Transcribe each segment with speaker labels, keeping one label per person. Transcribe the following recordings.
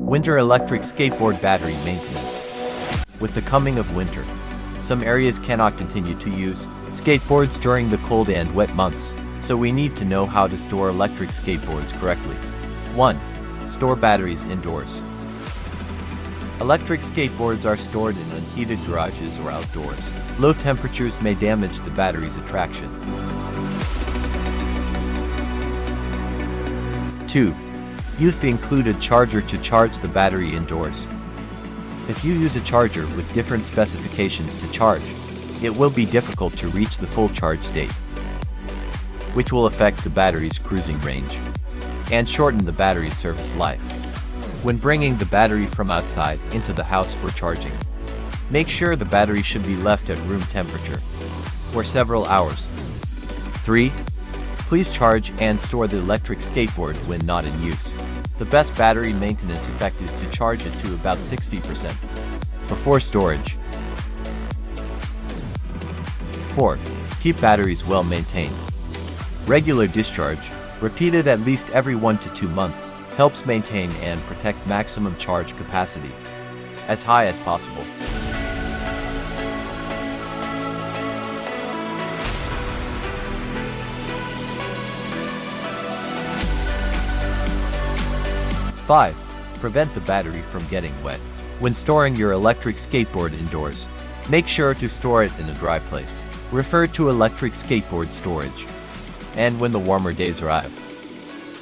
Speaker 1: Winter electric skateboard battery maintenance. With the coming of winter, some areas cannot continue to use skateboards during the cold and wet months, so we need to know how to store electric skateboards correctly. 1. Store batteries indoors. Electric skateboards are stored in unheated garages or outdoors. Low temperatures may damage the battery's attraction. 2. Use the included charger to charge the battery indoors. If you use a charger with different specifications to charge, it will be difficult to reach the full charge state, which will affect the battery's cruising range and shorten the battery's service life. When bringing the battery from outside into the house for charging, make sure the battery should be left at room temperature for several hours. 3. Please charge and store the electric skateboard when not in use. The best battery maintenance effect is to charge it to about 60% before storage. 4. Keep batteries well maintained. Regular discharge, repeated at least every 1 to 2 months, helps maintain and protect maximum charge capacity as high as possible. Five. Prevent the battery from getting wet. When storing your electric skateboard indoors, make sure to store it in a dry place. Refer to electric skateboard storage. And when the warmer days arrive,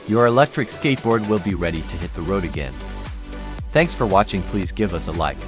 Speaker 1: your electric skateboard will be ready to hit the road again. Thanks for watching. Please give us a like.